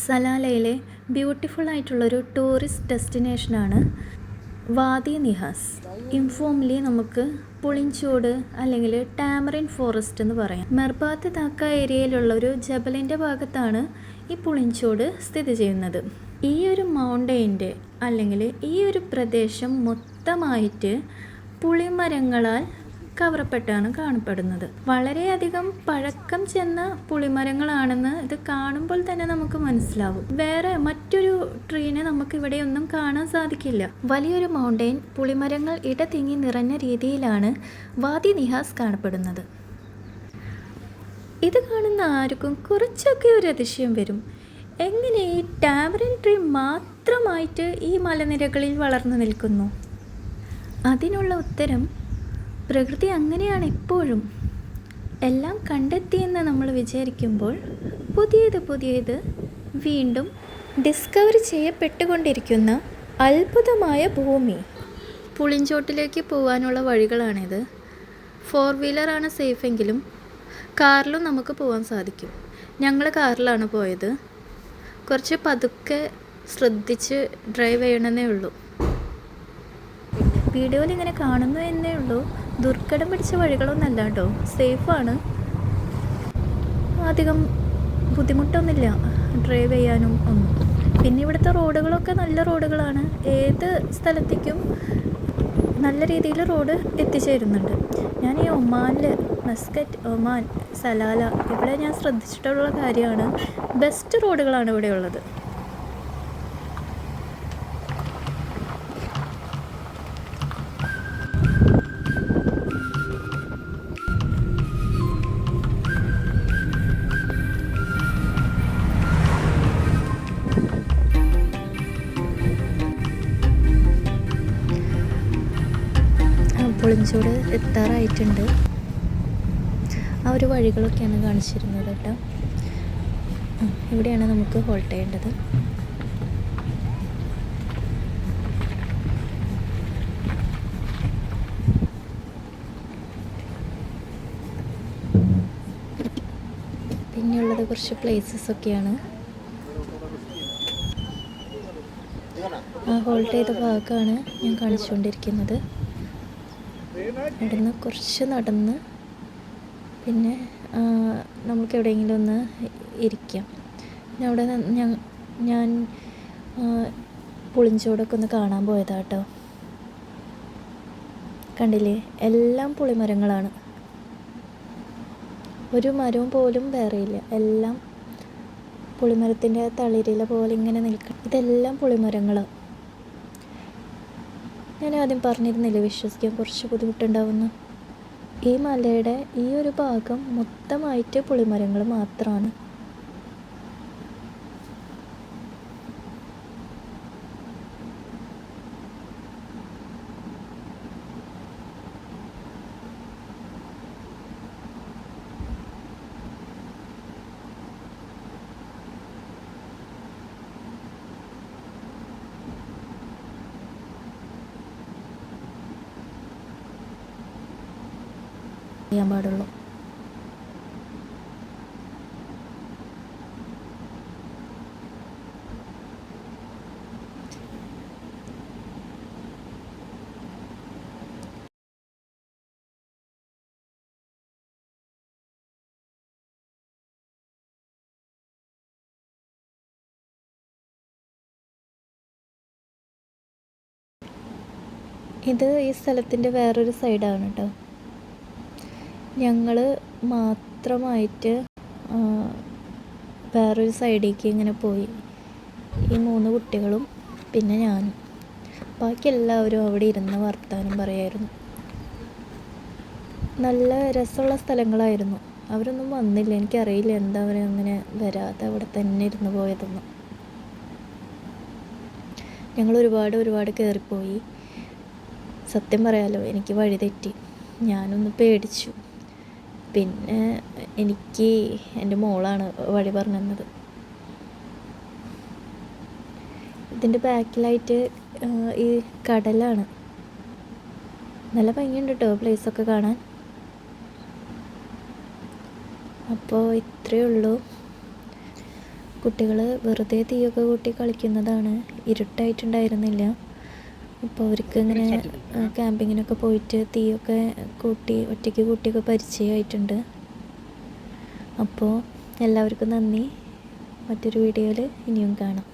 സലാലയിലെ beautiful ആയിട്ടുള്ളൊരു tourist ഡെസ്റ്റിനേഷനാണ് വാദി നിഹാസ്. ഇൻഫോംലി നമുക്ക് പുളിഞ്ചോട് അല്ലെങ്കിൽ ടാമറിൻ ഫോറസ്റ്റ് എന്ന് പറയാം. മെർബാത്ത് താക്ക ഏരിയയിലുള്ള ഒരു ജബലിൻ്റെ ഭാഗത്താണ് ഈ പുളിഞ്ചോട് സ്ഥിതി ചെയ്യുന്നത്. ഈ ഒരു മൗണ്ടെയിൻ്റെ അല്ലെങ്കിൽ ഈ ഒരു പ്രദേശം മൊത്തമായിട്ട് പുളിമരങ്ങളാൽ കവറപ്പെട്ടാണ് കാണപ്പെടുന്നത്. വളരെയധികം പഴക്കം ചെന്ന പുളിമരങ്ങളാണെന്ന് ഇത് കാണുമ്പോൾ തന്നെ നമുക്ക് മനസ്സിലാവും. വേറെ മറ്റൊരു ട്രീനെ നമുക്ക് ഇവിടെ ഒന്നും കാണാൻ സാധിക്കില്ല. വലിയൊരു മൗണ്ടെയിൻ പുളിമരങ്ങൾ ഇടതിങ്ങി നിറഞ്ഞ രീതിയിലാണ് വാദി നിഹാസ് കാണപ്പെടുന്നത്. ഇത് കാണുന്ന ആർക്കും കുറച്ചൊക്കെ ഒരു അതിശയം വരും. എങ്ങനെ ഈ ടാമറിൻ ട്രീ മാത്രമായിട്ട് ഈ മലനിരകളിൽ വളർന്നു നിൽക്കുന്നു? അതിനുള്ള ഉത്തരം പ്രകൃതി അങ്ങനെയാണ് എപ്പോഴും. എല്ലാം കണ്ടെത്തിയെന്ന് നമ്മൾ വിചാരിക്കുമ്പോൾ പുതിയത് വീണ്ടും ഡിസ്കവർ ചെയ്യപ്പെട്ടുകൊണ്ടിരിക്കുന്ന അത്ഭുതമായ ഭൂമി. പുളിഞ്ചോട്ടിലേക്ക് പോകാനുള്ള വഴികളാണിത്. 4 വീലറാണ് സേഫെങ്കിലും കാറിലും നമുക്ക് പോകാൻ സാധിക്കും. ഞങ്ങൾ കാറിലാണ് പോയത്. കുറച്ച് പതുക്കെ ശ്രദ്ധിച്ച് ഡ്രൈവ് ചെയ്യണമെന്നേ ഉള്ളൂ. വീഡിയോയിൽ ഇങ്ങനെ കാണുന്നു എന്നേ ഉള്ളൂ. ദുർഘടം പിടിച്ച വഴികളൊന്നല്ല കേട്ടോ, സേഫാണ്. അധികം ബുദ്ധിമുട്ടൊന്നുമില്ല ഡ്രൈവ് ചെയ്യാനും ഒന്നും. പിന്നെ ഇവിടുത്തെ റോഡുകളൊക്കെ നല്ല റോഡുകളാണ്. ഏത് സ്ഥലത്തേക്കും നല്ല രീതിയിൽ റോഡ് എത്തിച്ചേരുന്നുണ്ട്. ഞാൻ ഈ ഒമാനിൽ മസ്കറ്റ്, ഒമാൻ, സലാല ഇവിടെ ഞാൻ ശ്രദ്ധിച്ചിട്ടുള്ള കാര്യമാണ്. ബെസ്റ്റ് റോഡുകളാണ് ഇവിടെ ഉള്ളത്. പുളിഞ്ചോട് എത്താറായിട്ടുണ്ട്. ആ ഒരു വഴികളൊക്കെയാണ് കാണിച്ചിരുന്നത് കേട്ടോ. ഇവിടെയാണ് നമുക്ക് ഹോൾട്ട് ചെയ്യേണ്ടത്. പിന്നെയുള്ളത് കുറച്ച് പ്ലേസസ് ഒക്കെയാണ്. ആ ഹോൾട്ട് ചെയ്ത ഭാഗമാണ് ഞാൻ കാണിച്ചുകൊണ്ടിരിക്കുന്നത്. ഇവിടുന്ന് കുറച്ച് നടന്ന് പിന്നെ നമുക്ക് എവിടെയെങ്കിലും ഒന്ന് ഇരിക്കാം. പിന്നെ അവിടെ ഞാൻ പുളിഞ്ചോടൊക്കെ ഒന്ന് കാണാൻ പോയതാട്ടോ. കണ്ടില്ലേ, എല്ലാം പുളിമരങ്ങളാണ്. ഒരു മരവും പോലും വേറെയില്ല. എല്ലാം പുളിമരത്തിൻ്റെ തളിരില പോലെ ഇങ്ങനെ നിൽക്കണം. ഇതെല്ലാം പുളിമരങ്ങളാണ്. ഞാൻ ആദ്യം പറഞ്ഞിരുന്നില്ലേ വിശ്വസിക്കാൻ കുറച്ച് ബുദ്ധിമുട്ടുണ്ടാവുന്നു. ഈ മലയുടെ ഈ ഒരു ഭാഗം മൊത്തമായിട്ട് പുളിമരങ്ങൾ മാത്രമാണ്. ചെയ്യാൻ പാടുള്ളൂ. ഇത് ഈ സ്ഥലത്തിൻ്റെ വേറൊരു സൈഡാണ് കേട്ടോ. ഞങ്ങൾ മാത്രമായിട്ട് വേറൊരു സൈഡിലേക്ക് ഇങ്ങനെ പോയി. ഈ 3 കുട്ടികളും പിന്നെ ഞാനും. ബാക്കി എല്ലാവരും അവിടെ ഇരുന്ന് വർത്താനം പറയായിരുന്നു. നല്ല രസമുള്ള സ്ഥലങ്ങളായിരുന്നു. അവരൊന്നും വന്നില്ല. എനിക്കറിയില്ല എന്താ അവരങ്ങനെ വരാതെ അവിടെ തന്നെ ഇരുന്ന് പോയതെന്ന്. ഞങ്ങൾ ഒരുപാട് കയറിപ്പോയി. സത്യം പറയാലോ, എനിക്ക് വഴി തെറ്റി. ഞാനൊന്ന് പേടിച്ചു. പിന്നെ എനിക്ക് എൻ്റെ മോളാണ് വഴി പറഞ്ഞു തന്നത്. ഇതിൻ്റെ ബാക്കിലായിട്ട് ഈ കടലാണ്. നല്ല ഭംഗിയുണ്ട് കേട്ടോ പ്ലേസൊക്കെ കാണാൻ. അപ്പോൾ ഇത്രയേ ഉള്ളൂ. കുട്ടികൾ വെറുതെ തീയൊക്കെ കൂട്ടി കളിക്കുന്നതാണ്. ഇരുട്ടായിട്ടുണ്ടായിരുന്നില്ല. അപ്പോൾ അവർക്ക് ഇങ്ങനെ ക്യാമ്പിങ്ങിനൊക്കെ പോയിട്ട് തീയൊക്കെ ഒറ്റയ്ക്ക് കൂട്ടിയൊക്കെ പരിചയമായിട്ടുണ്ട്. അപ്പോൾ എല്ലാവർക്കും നന്ദി. മറ്റൊരു വീഡിയോയിൽ ഇനിയും കാണാം.